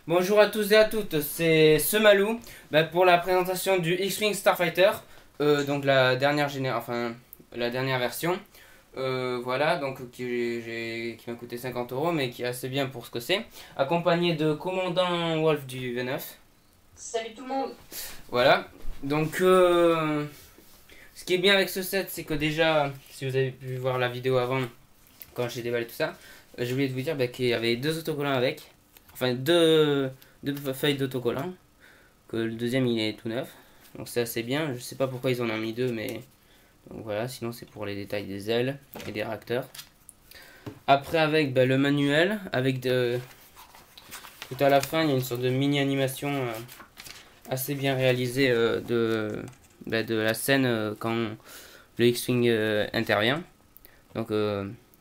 Bonjour à tous et à toutes, c'est Semalou pour la présentation du X-Wing Starfighter, donc la dernière enfin la dernière version. Voilà, donc qui m'a coûté 50 euros, mais qui est assez bien pour ce que c'est. Accompagné de Commandant Wolf du V9. Salut tout le monde. Voilà, donc ce qui est bien avec ce set, c'est que déjà, si vous avez pu voir la vidéo avant, quand j'ai déballé tout ça, j'ai oublié de vous dire qu'il y avait deux autocollants avec. Enfin, deux feuilles d'autocollants. Que le deuxième il est tout neuf. Donc c'est assez bien. Je sais pas pourquoi ils en ont mis deux, mais donc voilà. Sinon c'est pour les détails des ailes et des réacteurs. Après avec le manuel, avec tout à la fin il y a une sorte de mini animation assez bien réalisée de la scène quand le X-Wing intervient. Donc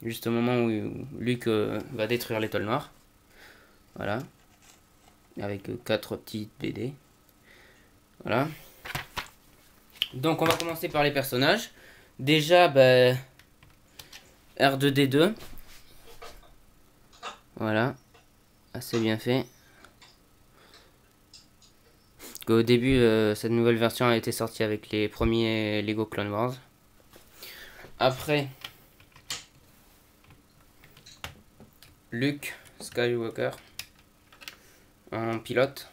juste au moment où Luke va détruire l'étoile noire. Voilà. Avec 4 petites BD. Voilà. Donc on va commencer par les personnages. Déjà, R2D2. Voilà. Assez bien fait. Au début, cette nouvelle version a été sortie avec les premiers Lego Clone Wars. Après, Luke Skywalker en pilote.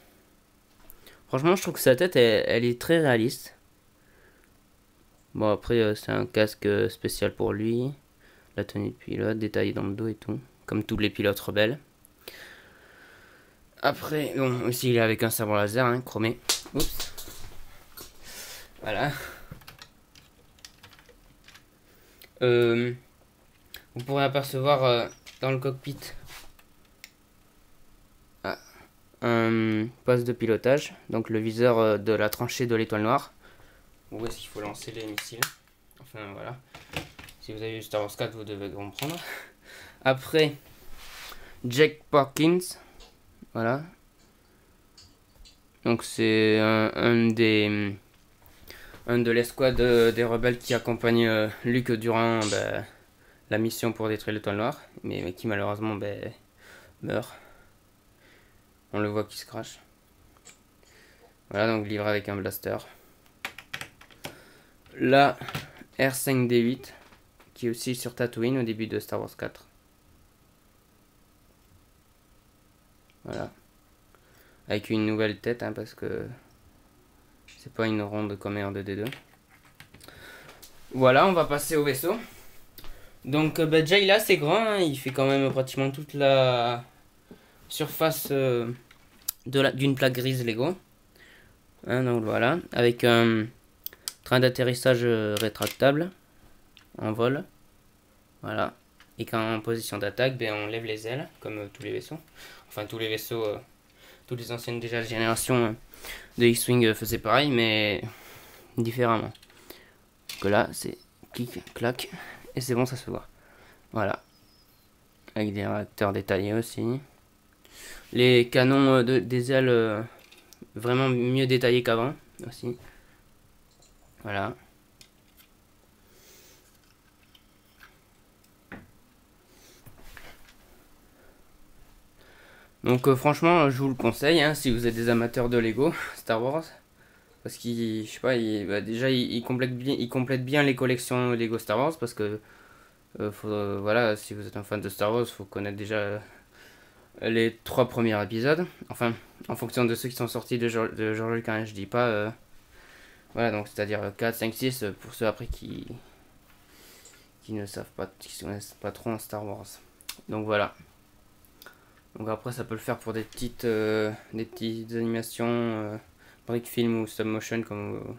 Franchement, je trouve que sa tête, elle est très réaliste. Bon, après, c'est un casque spécial pour lui. La tenue de pilote, détaillée dans le dos et tout. Comme tous les pilotes rebelles. Après, bon, aussi il est avec un sabre laser, hein, chromé. Oups. Voilà. Vous pourrez apercevoir dans le cockpit un poste de pilotage. Donc le viseur de la tranchée de l'étoile noire. Où est-ce qu'il faut lancer les missiles. Enfin voilà. Si vous avez vu Star Wars 4, vous devez comprendre. Après, Jack Parkins. Voilà. Donc c'est un de l'escouade des rebelles qui accompagne Luke durant la mission pour détruire l'étoile noire, mais qui malheureusement meurt. On le voit qui se crache. Voilà, donc livré avec un blaster. Là, R5D8, qui est aussi sur Tatooine au début de Star Wars 4. Voilà. Avec une nouvelle tête, hein, parce que c'est pas une ronde comme R2D2. Voilà, on va passer au vaisseau. Donc déjà il est assez grand, hein, il fait quand même pratiquement toute la surface d'une plaque grise Lego. Hein, donc voilà, avec un train d'atterrissage rétractable en vol. Voilà. Et quand en position d'attaque, on lève les ailes, comme tous les vaisseaux. Enfin tous les vaisseaux, toutes les anciennes déjà générations de X-Wing faisaient pareil, mais différemment. Que là, c'est clic, clac, et c'est bon, ça se voit. Voilà. Avec des réacteurs détaillés aussi. Les canons des ailes vraiment mieux détaillés qu'avant aussi. Voilà. Donc franchement, je vous le conseille hein, si vous êtes des amateurs de Lego Star Wars. Parce qu'il, je sais pas, déjà il complète bien les collections Lego Star Wars. Parce que, voilà, si vous êtes un fan de Star Wars, il faut connaître déjà les 3 premiers épisodes. Enfin, en fonction de ceux qui sont sortis de George Lucas, hein, je dis pas. Voilà, donc c'est-à-dire 4, 5, 6 pour ceux après qui ne savent pas, qui ne connaissent pas trop en Star Wars. Donc voilà. Donc après ça peut le faire pour des petites animations brick film ou stop motion comme vous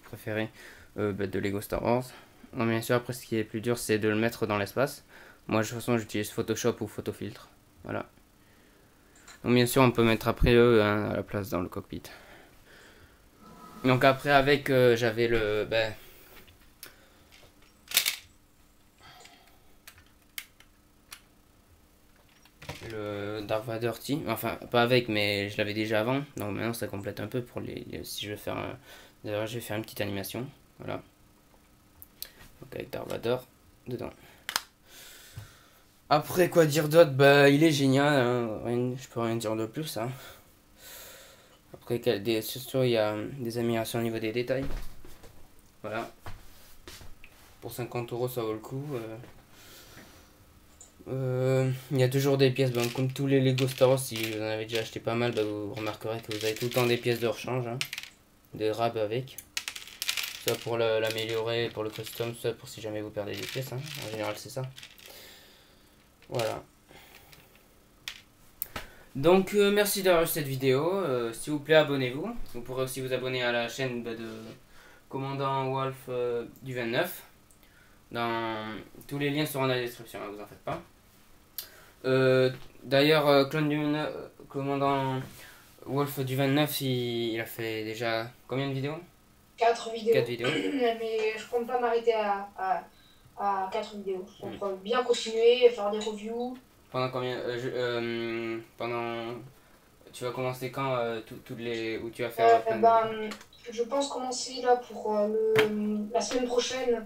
préférez de Lego Star Wars. Non, bien sûr après ce qui est plus dur c'est de le mettre dans l'espace. Moi de toute façon j'utilise Photoshop ou Photofiltre. Voilà. Donc bien sûr on peut mettre après eux hein, à la place dans le cockpit. Donc après avec j'avais le Dark Vader T, enfin pas avec mais je l'avais déjà avant, donc maintenant ça complète un peu pour si je veux faire d'ailleurs je vais faire une petite animation, voilà, donc avec Dark Vader dedans. Après, quoi dire d'autre? Bah, il est génial, hein. Je peux rien dire de plus, hein. Après, surtout, il y a des améliorations au niveau des détails. Voilà. Pour 50 € ça vaut le coup. Il y a toujours des pièces, bon, comme tous les Lego Star Wars, si vous en avez déjà acheté pas mal, bah, vous remarquerez que vous avez tout le temps des pièces de rechange, hein. Des rabs avec. Ça pour l'améliorer, pour le custom, ça pour si jamais vous perdez des pièces, hein. En général c'est ça. Voilà. Donc merci d'avoir vu cette vidéo. S'il vous plaît, abonnez-vous. Vous pourrez aussi vous abonner à la chaîne bah, de Commandant Wolf du 29. Tous les liens seront dans la description, hein, vous en faites pas. D'ailleurs, Commandant Wolf du 29, il a fait déjà combien de vidéos? 4 vidéos. 4 vidéos. Mais je compte pas m'arrêter à 4 vidéos. Je compte bien continuer, faire des reviews. Pendant combien pendant tu vas commencer quand toutes les où tu vas faire Je pense commencer là pour la semaine prochaine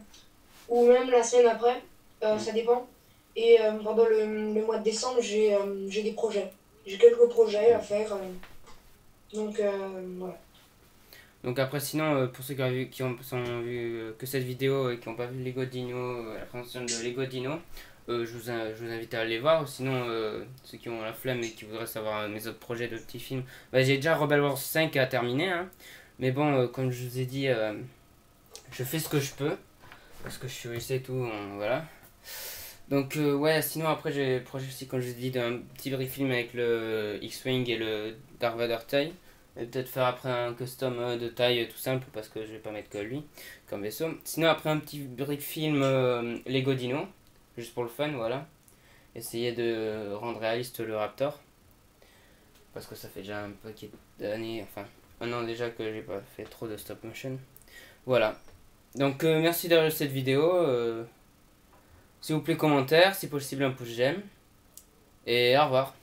ou même la semaine après, ça dépend. Et pendant le mois de décembre, j'ai des projets. J'ai quelques projets à faire. Donc voilà. Donc après sinon pour ceux qui ont vu que cette vidéo et qui n'ont pas vu Lego Dino, la présentation de Lego Dino, je vous invite à aller voir. Sinon ceux qui ont la flemme et qui voudraient savoir mes autres projets de petits films, bah, j'ai déjà Rebel Wars 5 à terminer, hein. Mais bon comme je vous ai dit, je fais ce que je peux parce que je suis russe et tout, voilà. Donc ouais, sinon après j'ai le projet aussi, comme je vous ai dit, d'un petit brief film avec le X-Wing et le Darth Vader taille. Et peut-être faire après un custom de taille tout simple parce que je vais pas mettre que lui comme vaisseau. Sinon après un petit brief film Lego Dino, juste pour le fun, voilà. Essayer de rendre réaliste le Raptor. Parce que ça fait déjà un paquet d'années, enfin un an déjà que j'ai pas fait trop de stop motion. Voilà. Donc merci d'avoir vu cette vidéo. S'il vous plaît, commentaire, si possible un pouce j'aime. Et au revoir.